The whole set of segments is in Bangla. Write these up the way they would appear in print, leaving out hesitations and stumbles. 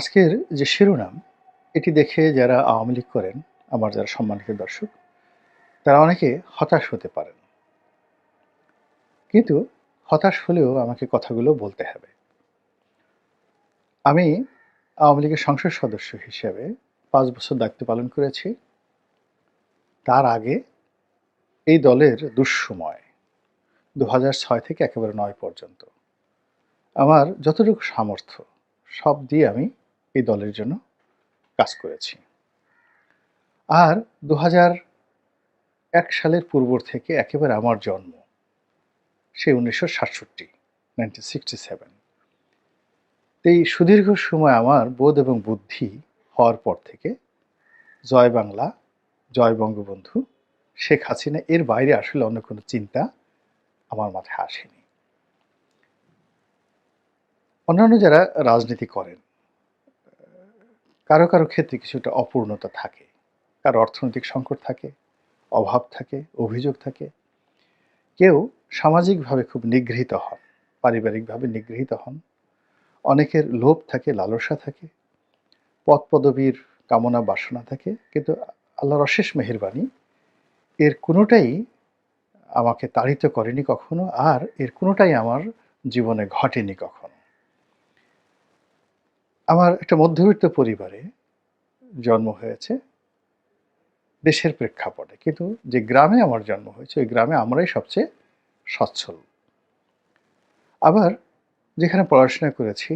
আজকের যে শিরোনাম, এটি দেখে যারা আওয়ামী লীগ করেন, আমার যারা সম্মানিত দর্শক, তারা অনেকে হতাশ হতে পারেন। কিন্তু হতাশ হলেও আমাকে কথাগুলো বলতে হবে। আমি আওয়ামী লীগের সংসদ সদস্য হিসেবে ৫ বছর দায়িত্ব পালন করেছি। তার আগে এই দলের দুঃসময় ২০০৬ থেকে একেবারে ৯ পর্যন্ত আমার যতটুকু সামর্থ্য সব দিয়ে আমি এই দলের জন্য কাজ করেছি। আর ২০০১ সালের পূর্ব থেকে একেবারে আমার জন্ম সেই ১৯৬৭, 1967। এই সুদীর্ঘ সময় আমার বোধ এবং বুদ্ধি হওয়ার পর থেকে জয় বাংলা, জয় বঙ্গবন্ধু, শেখ হাসিনা এর বাইরে আসলে অন্য কোনো চিন্তা আমার মাথায় আসেনি। অন্যান্য যারা রাজনীতি করেন, কারো কারো ক্ষেত্রে কিছুটা অপূর্ণতা থাকে। কারো অর্থনৈতিক সংকট থাকে, অভাব থাকে, অভিযোগ থাকে। কেউ সামাজিকভাবে খুব নিগৃহীত হন, পারিবারিকভাবে নিগৃহীত হন। অনেকের লোভ থাকে, লালসা থাকে, পদপদবীর কামনা বাসনা থাকে। কিন্তু আল্লাহর অশেষ মেহেরবানি, এর কোনোটাই আমাকে তাড়িত করেনি কখনো, আর এর কোনোটাই আমার জীবনে ঘটেনি কখনো। আমার একটা মধ্যবিত্ত পরিবারে জন্ম হয়েছে, দেশের প্রেক্ষাপটে। কিন্তু যে গ্রামে আমার জন্ম হয়েছে, ওই গ্রামে আমরাই সবচেয়ে সচ্ছল। আবার যেখানে পড়াশোনা করেছি,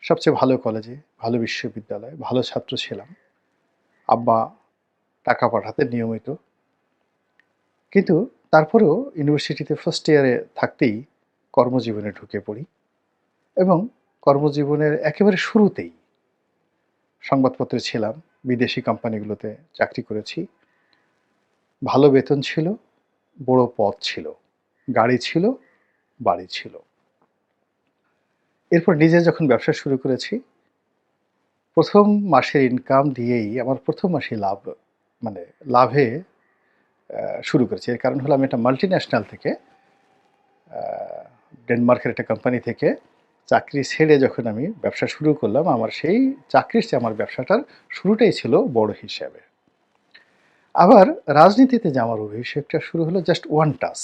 সবচেয়ে ভালো কলেজে, ভালো বিশ্ববিদ্যালয়ে, ভালো ছাত্র ছিলাম। আব্বা টাকা পাঠাতেন নিয়মিত। কিন্তু তারপরেও ইউনিভার্সিটিতে ফার্স্ট ইয়ারে থাকতেই কর্মজীবনে ঢুকে পড়ি এবং কর্মজীবনের একেবারে শুরুতেই সংবাদপত্রে ছিলাম, বিদেশি কোম্পানিগুলোতে চাকরি করেছি। ভালো বেতন ছিল, বড় পদ ছিল, গাড়ি ছিল, বাড়ি ছিল। এরপর নিজে যখন ব্যবসা শুরু করেছি, ১ম মাসের ইনকাম দিয়েই আমার ১ম মাসেই লাভ, মানে লাভে শুরু করেছি। এর কারণ হলো আমি একটা মাল্টিন্যাশনাল থেকে, ডেনমার্কের একটা কোম্পানি থেকে চাকরি ছেড়ে যখন আমি ব্যবসা শুরু করলাম, আমার সেই চাকরির চেয়ে আমার ব্যবসাটার শুরুটাই ছিল বড় হিসাবে। আবার রাজনীতিতে যে আমার অভিষেকটা শুরু হলো জাস্ট ওয়ান টাচ।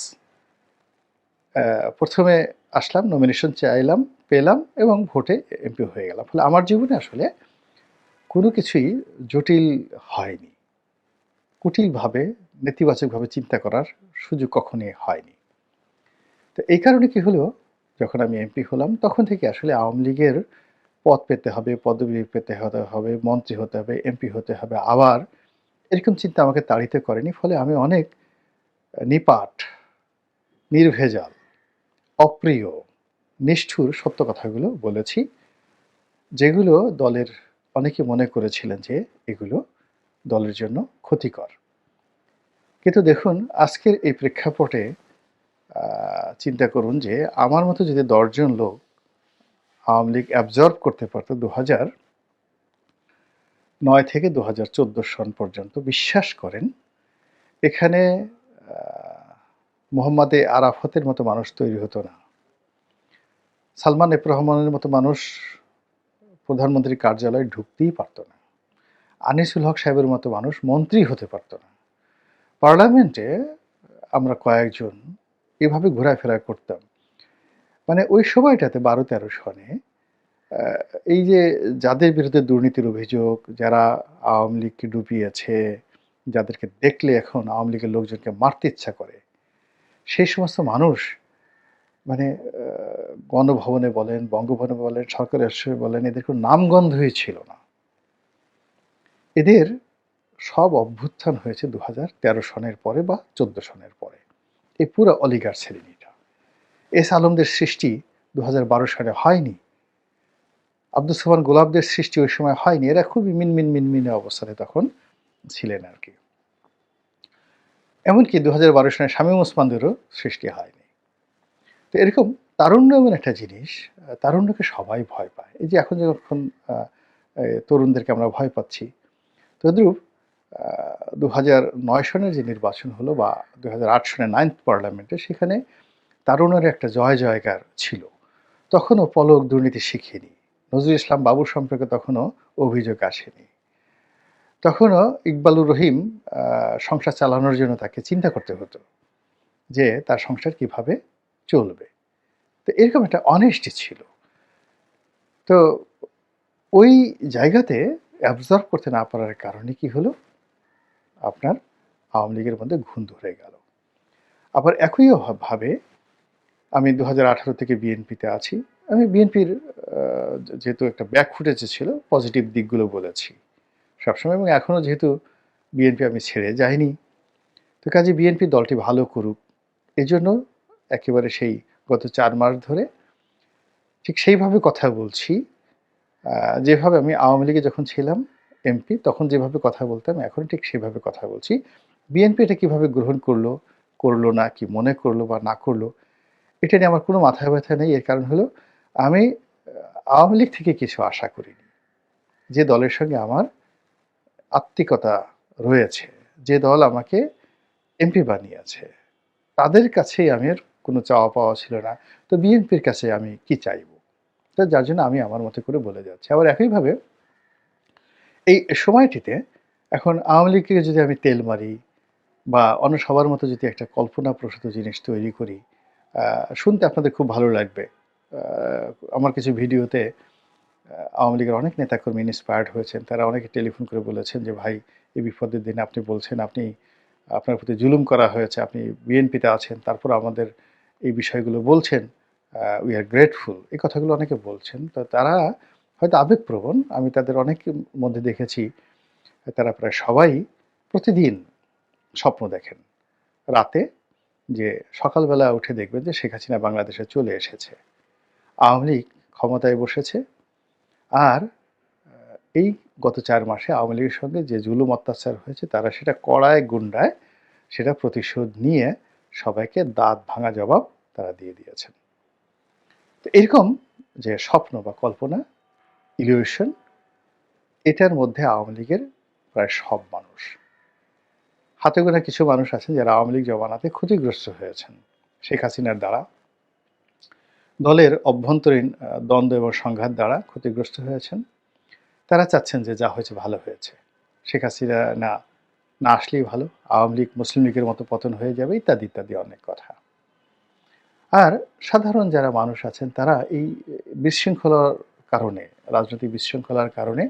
১ম এ আসলাম, নমিনেশন চাইলাম, পেলাম এবং ভোটে এমপি হয়ে গেলাম। ফলে আমার জীবনে আসলে কোনো কিছুই জটিল হয়নি। কুটিলভাবে, নেতিবাচকভাবে চিন্তা করার সুযোগ কখনোই হয়নি। তো এই কারণে কি হলো, যখন আমি এমপি হলাম তখন থেকে আসলে আওয়ামী লীগের পদ পেতে হবে, পদবি পেতে হতে হবে, মন্ত্রী হতে হবে, এমপি হতে হবে, আবার এরকম চিন্তা আমাকে তাড়িত করেনি। ফলে আমি অনেক নিপাট, নির্ভেজাল, অপ্রিয়, নিষ্ঠুর সত্য কথাগুলো বলেছি, যেগুলো দলের অনেকে মনে করেছিলেন যে এগুলো দলের জন্য ক্ষতিকর। কিন্তু দেখুন, আজকের এই প্রেক্ষাপটে চিন্তা করুন যে আমার মতো যদি ১০ জন লোক আওয়ামী লীগ অ্যাবজর্ব করতে পারত ২০০৯ থেকে ২০১৪ সন পর্যন্ত, বিশ্বাস করেন এখানে মোহাম্মদে আরাফাতের মতো মানুষ তৈরি হতো না। সালমান এফ রহমানের মতো মানুষ প্রধানমন্ত্রীর কার্যালয়ে ঢুকতেই পারত না। আনিসুল হক সাহেবের মতো মানুষ মন্ত্রী হতে পারত না। পার্লামেন্টে আমরা কয়েকজন এভাবে ঘোরাফেরা করতাম। মানে ওই সময়টাতে ১২-১৩ সনে এই যে যাদের বিরুদ্ধে দুর্নীতির অভিযোগ, যারা আওয়ামী লীগকে ডুবিয়েছে, যাদেরকে দেখলে এখন আওয়ামী লীগের লোকজনকে মারতে ইচ্ছা করে, সেই সমস্ত মানুষ, মানে গণভবনে বলেন, বঙ্গভবনে বলেন, সরকারি আশ্রয়ে বলেন, এদের কোনো নামগন্ধই ছিল না। এদের সব অভ্যুত্থান হয়েছে ২০১৩ সনের পরে বা ১৪ সনের পরে। এই পুরো অলিগার শ্রেণীটা। এস আলমদের সৃষ্টি ২০১২ সালে হয়নি। আব্দুস সোবহান গোলাপদের সৃষ্টি ওই সময় হয়নি। এরা খুবই মিনমিনে অবস্থানে তখন ছিলেন আর কি। এমনকি ২০১২ সনে শামীম ওসমানদেরও সৃষ্টি হয়নি। তো এরকম তারুণ্য এমন একটা জিনিস, তারুণ্যকে সবাই ভয় পায়। এই যে এখন যখন তরুণদেরকে আমরা ভয় পাচ্ছি, তদ্রূপ ২০০৯ সনের যে নির্বাচন হলো বা ২০০৮ সনের 9th পার্লামেন্টে, সেখানে তারুণের একটা জয় জয়কার ছিল। তখনও পলক দুর্নীতি শিখিনি। নজরুল ইসলাম বাবুর সম্পর্কে তখনও অভিযোগ আসেনি। তখনও ইকবালুর রহিম সংসার চালানোর জন্য তাকে চিন্তা করতে হতো যে তার সংসার কিভাবে চলবে। তো এরকম একটা অনেস্টি ছিল। তো ওই জায়গাতে অ্যাবজর্ব করতে না পারার কারণে কি হলো? আপনার আওয়ামী লীগের মধ্যে ঘুণ ধরে গেল। আবার একই ভাবে আমি ২০১৮ থেকে বিএনপিতে আছি। আমি বিএনপির যেহেতু একটা ব্যাক ফুটেজ ছিল, পজিটিভ দিকগুলো বলেছি সবসময়, এবং এখনও যেহেতু বিএনপি আমি ছেড়ে যাইনি, তো কাজে বিএনপি দলটি ভালো করুক, এজন্য একেবারে সেই গত ৪ মাস ধরে ঠিক সেইভাবে কথা বলছি। যেভাবে আমি আওয়ামী লীগে যখন ছিলাম এমপি, তখন যেভাবে কথা বলতাম এখন ঠিক সেভাবে কথা বলছি। বিএনপি এটা কিভাবে গ্রহণ করলো, করলো না, কি মনে করলো বা না করলো, এটা নিয়ে আমার কোনো মাথা ব্যথা নেই। এর কারণ হলো আমি আওয়ামী লীগ থেকে কিছু আশা করিনি। যে দলের সঙ্গে আমার আত্মিকতা রয়েছে, যে দল আমাকে এমপি বানিয়েছে, তাদের কাছেই আমি আর কোনো চাওয়া পাওয়া ছিল না। তো বিএনপির কাছে আমি কি চাইবো? তো যার জন্য আমি আমার মতো করে বলে যাচ্ছি। আবার একইভাবে এই সময়টিতে এখন আওয়ামী লীগকে যদি আমি তেল মারি বা অন্য সবার মতো যদি একটা কল্পনাপ্রসূত জিনিস তৈরি করি, শুনতে আপনাদের খুব ভালো লাগবে। আ আমার কিছু ভিডিওতে আওয়ামী লীগের অনেক নেতাকর্মী ইন্সপায়ার্ড হয়েছেন। তারা অনেকে টেলিফোন করে বলেছেন যে, "ভাই, এই বিপদের দিনে আপনি বলছেন আপনার প্রতি জুলুম করা হয়েছে, আপনি বিএনপিতে আছেন, তারপর আমাদের এই বিষয়গুলো বলছেন। We are grateful." এই কথাগুলো অনেকে বলছেন। তো তারা হয়তো আবেগপ্রবণ। আমি তাদের অনেকের মধ্যে দেখেছি তারা প্রায় সবাই প্রতিদিন স্বপ্ন দেখেন রাতে, যে সকালবেলা উঠে দেখবেন যে শেখ হাসিনা বাংলাদেশে চলে এসেছে। আওয়ামী লীগ ক্ষমতায় বসেছে। আর এই গত ৪ মাসে আওয়ামী লীগের সঙ্গে যে জুলুম অত্যাচার হয়েছে, তারা সেটা কড়ায় গুন্ডায় সেটা প্রতিশোধ নিয়ে সবাইকে দাঁত ভাঙা জবাব তারা দিয়ে দিয়েছেন। তো এরকম যে স্বপ্ন বা কল্পনা, ইলিউশন, এটার মধ্যে আওয়ামী লীগের প্রায় সব মানুষ, হাতে গোনা কিছু মানুষ আছেন যারা আওয়ামী লীগ জমানাতে ক্ষতিগ্রস্ত হয়েছেন শেখ হাসিনার দ্বারা, দলের অভ্যন্তরীণ দ্বন্দ্ব এবং সংঘাত দ্বারা ক্ষতিগ্রস্ত হয়েছেন। তারা চাচ্ছেন যে যা হয়েছে ভালো হয়েছে, শেখ হাসিনা না না আসলেই ভালো, আওয়ামী লীগ মুসলিম লীগের মতো পতন হয়ে যাবে, ইত্যাদি ইত্যাদি অনেক কথা। আর সাধারণ যারা মানুষ আছেন তারা এই বিশৃঙ্খলার কারণে, রাজনৈতিক বিশৃঙ্খলার কারণে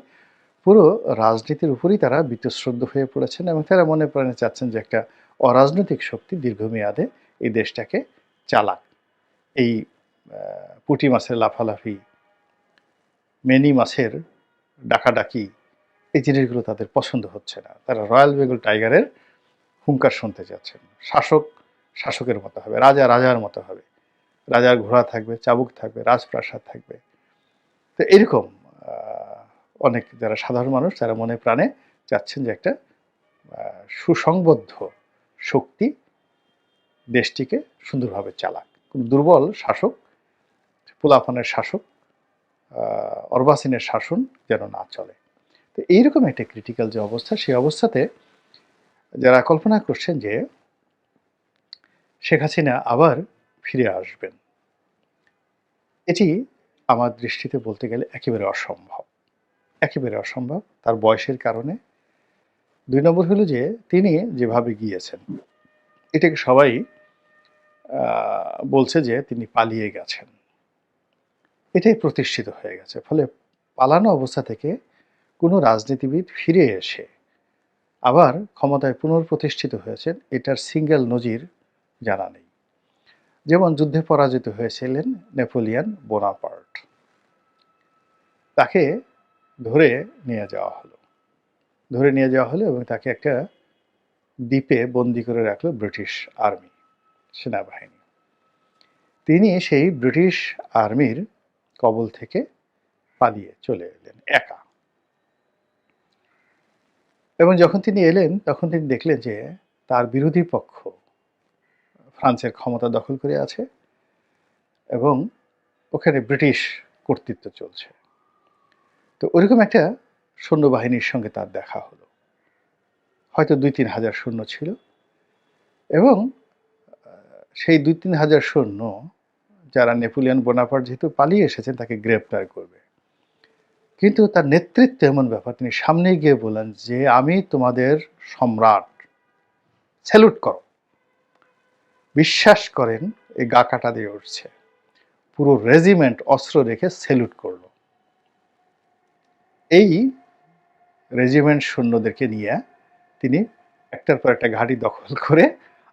পুরো রাজনীতির উপরই তারা বীতশ্রদ্ধ হয়ে পড়েছেন, এবং তারা মনে প্রাণে চাচ্ছেন যে একটা অরাজনৈতিক শক্তি দীর্ঘমেয়াদে এই দেশটাকে চালাক। এই পুঁটি মাছের লাফালাফি, মেনি মাছের ডাকাডাকি, এই জিনিসগুলো তাদের পছন্দ হচ্ছে না। তারা রয়্যাল বেঙ্গল টাইগারের হুঙ্কার শুনতে চাচ্ছেন। শাসক শাসকের মতো হবে, রাজা রাজার মতো হবে, রাজার ঘোড়া থাকবে, চাবুক থাকবে, রাজপ্রাসাদ থাকবে। তো এরকম অনেক যারা সাধারণ মানুষ তারা মনে প্রাণে চাচ্ছেন যে একটা সুসংবদ্ধ শক্তি দেশটিকে সুন্দরভাবে চালাক। কোনো দুর্বল শাসক, পোলাপানের শাসক, অর্বাচীনের শাসন যেন না চলে। তো এইরকম একটা ক্রিটিক্যাল যে অবস্থা, সেই অবস্থাতে যারা কল্পনা করছেন যে শেখ হাসিনা আবার ফিরে আসবেন, এটি আমার দৃষ্টিতে বলতে গেলে একেবারে অসম্ভব। একেবারে অসম্ভব তার বয়সের কারণে। ২ নম্বর হলো যে তিনি যেভাবে গিয়েছেন, এটাকে সবাই বলছে যে তিনি পালিয়ে গেছেন। এটাই প্রতিষ্ঠিত হয়ে গেছে। ফলে পালানো অবস্থা থেকে কোনো রাজনীতিবিদ ফিরে এসে আবার ক্ষমতায় পুনঃপ্রতিষ্ঠিত হয়েছেন, এটার সিঙ্গেল নজির জানা নেই। যেমন যুদ্ধে পরাজিত হয়েছিলেন নেপোলিয়ন বোনাপার্ট। তাকে ধরে নিয়ে যাওয়া হলো। ধরে নিয়ে যাওয়া হলো এবং তাকে একটা দ্বীপে বন্দী করে রাখলো ব্রিটিশ আর্মি, সেনাবাহিনী। তিনি সেই ব্রিটিশ আর্মির কবল থেকে পালিয়ে চলে এলেন একা। এবং যখন তিনি এলেন তখন তিনি দেখলেন যে তার বিরোধী পক্ষ ফ্রান্সের ক্ষমতা দখল করে আছে এবং ওখানে ব্রিটিশ কর্তৃত্ব চলছে। তো ওইরকম একটা সৈন্যবাহিনীর সঙ্গে তার দেখা হলো। হয়তো ২-৩ হাজার সৈন্য ছিল, এবং সেই ২-৩ হাজার সৈন্য যারা নেপোলিয়ন বোনাপার্ট যেহেতু পালিয়ে এসেছেন তাকে গ্রেপ্তার করবে। কিন্তু তার নেতৃত্ব এমন ব্যাপার, তিনি সামনে গিয়ে বললেন যে, "আমি তোমাদের সম্রাট, স্যালুট করো।" বিশ্বাস করেন এই গা কাটা দিয়ে উঠছে। পুরো রেজিমেন্ট অস্ত্র রেখে স্যালুট করল। এই রেজিমেন্ট সৈন্যদেরকে নিয়ে তিনি একটার পর একটা ঘাঁটি দখল করে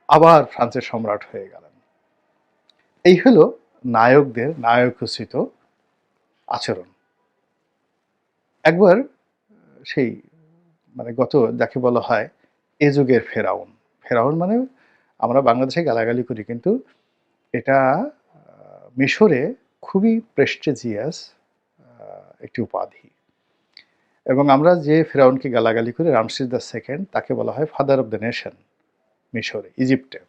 আবার ফ্রান্সের সম্রাট হয়ে গেলেন। এই হলো নায়কদের নায়কোচিত আচরণ। একবার সেই মানে যাকে বলা হয় এ যুগের ফেরাউন। ফেরাউন মানে আমরা বাংলাদেশে গালাগালি করি, কিন্তু এটা মিশরে খুবই প্রেস্টিজিয়াস একটি উপাধি। এবং আমরা যে ফেরাউনকে গালাগালি করি, রামসেস দ্য সেকেন্ড, তাকে বলা হয় ফাদার অফ দ্য নেশন মিশরে, ইজিপ্টে।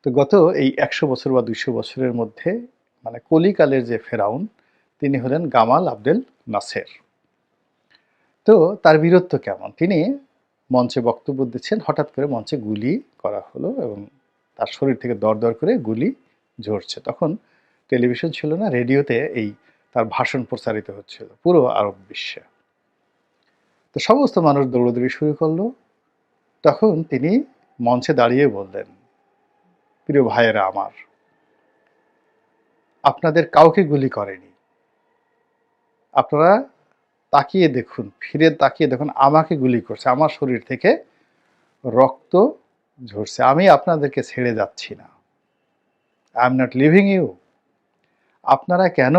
তো গত এই ১০০ বছর বা ২০০ বছরের মধ্যে মানে কলিকালের যে ফেরাউন, তিনি হলেন গামাল আবদেল নাসের। তো তার বীরত্ব কেমন? তিনি মঞ্চে বক্তব্য দিচ্ছেন, হঠাৎ করে মঞ্চে গুলি করা হলো এবং তার শরীর থেকে দরদর করে গুলি ঝরছে। তখন টেলিভিশন ছিল না, রেডিওতে এই তার ভাষণ প্রচারিত হচ্ছিল পুরো আরব বিশ্বে। তো সমস্ত মানুষ দৌড়াদৌড়ি শুরু করলো। তখন তিনি মঞ্চে দাঁড়িয়ে বললেন, "প্রিয় ভাইয়েরা আমার, আপনাদের কাউকে গুলি করেনি। আপনারা তাকিয়ে দেখুন, ফিরে তাকিয়ে দেখুন, আমাকে গুলি করছে, আমার শরীর থেকে রক্ত ঝরছে। আমি আপনাদেরকে ছেড়ে যাচ্ছি না। I am not leaving you. আপনারা কেন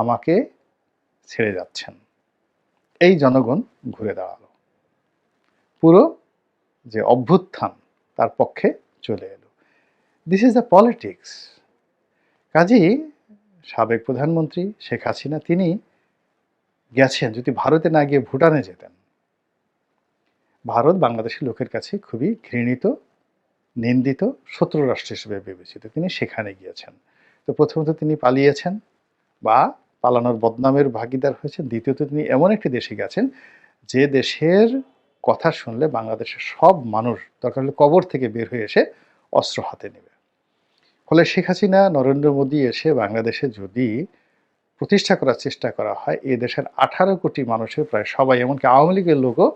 আমাকে ছেড়ে যাচ্ছেন?" এই জনগণ ঘুরে দাঁড়ালো। পুরো যে অভ্যুত্থান তার পক্ষে চলে এলো। This is the politics. কাজেই সাবেক প্রধানমন্ত্রী শেখ হাসিনা তিনি গেছেন, যদি ভারতে না গিয়ে ভুটানে যেতেন। ভারত বাংলাদেশের লোকের কাছে খুবই ঘৃণিত, নিন্দিত, শত্রু রাষ্ট্র হিসেবে বিবেচিত। তিনি সেখানে গিয়েছেন। তো প্রথমত তিনি পালিয়েছেন বা পালানোর বদনামের ভাগীদার হয়েছেন। দ্বিতীয়ত তিনি এমন একটি দেশে গেছেন যে দেশের কথা শুনলে বাংলাদেশের সব মানুষ দরকার হলে কবর থেকে বের হয়ে এসে অস্ত্র হাতে নেবে। ফলে শেখ হাসিনা, নরেন্দ্র মোদী এসে বাংলাদেশে যদি প্রতিষ্ঠা করার চেষ্টা করা হয়, এ দেশের 18 কোটি মানুষের প্রায় সবাই, এমনকি আওয়ামী লীগের লোকও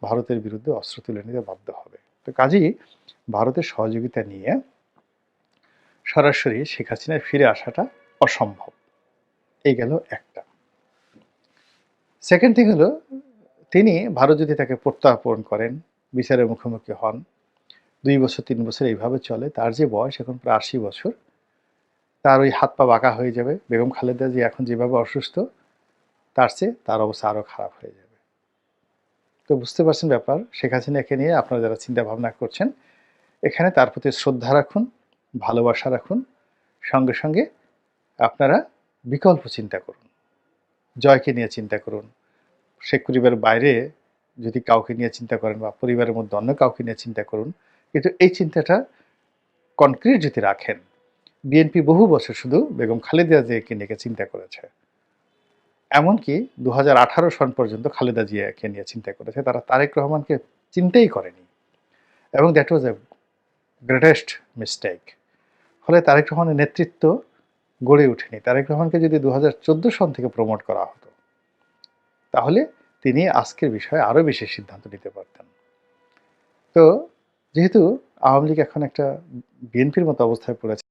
ভারতের বিরুদ্ধে অস্ত্র তুলে নিতে বাধ্য হবে। তো কাজেই ভারতের সহযোগিতা নিয়ে সরাসরি শেখ হাসিনার ফিরে আসাটা অসম্ভব। এই গেল একটা। সেকেন্ড থিং হলো, তিনি ভারত যদি তাকে প্রত্যার্পণ করেন, বিচারের মুখোমুখি হন, 2 বছর 3 বছর এইভাবে চলে, তার যে বয়স এখন প্রায় 80 বছর, তার ওই হাত পা বাঁকা হয়ে যাবে। বেগম খালেদা জি এখন যেভাবে অসুস্থ, তার চেয়ে তার অবস্থা আরও খারাপ হয়ে যাবে। তো বুঝতে পারছেন ব্যাপার। শেখ হাসিনাকে নিয়ে আপনারা যারা চিন্তা ভাবনা করছেন, এখানে তার প্রতি শ্রদ্ধা রাখুন, ভালোবাসা রাখুন, সঙ্গে সঙ্গে আপনারা বিকল্প চিন্তা করুন। জয়কে নিয়ে চিন্তা করুন। শেখ পরিবারের বাইরে যদি কাউকে নিয়ে চিন্তা করেন বা পরিবারের মধ্যে অন্য কাউকে নিয়ে চিন্তা করুন, কিন্তু এই চিন্তাটা কনক্রিট যদি রাখেন, বিএনপি বহু বছর শুধু বেগম খালেদা জিয়াকে নিয়ে চিন্তা করেছে। এমনকি 2018 সন পর্যন্ত খালেদা জিয়াকে নিয়ে চিন্তা করেছে। তারা তারেক রহমানকে চিন্তাই করেনি, এবং that was A greatest mistake. ফলে তারেক রহমানের নেতৃত্ব গড়ে ওঠেনি। তারেক রহমানকে যদি 2014 সন থেকে প্রমোট করা হতো, তাহলে তিনি আজকের বিষয়ে আরও বেশি সিদ্ধান্ত নিতে পারতেন। তো যেহেতু আওয়ামী লীগ এখন একটা বিএনপির মতো অবস্থায় পড়েছে,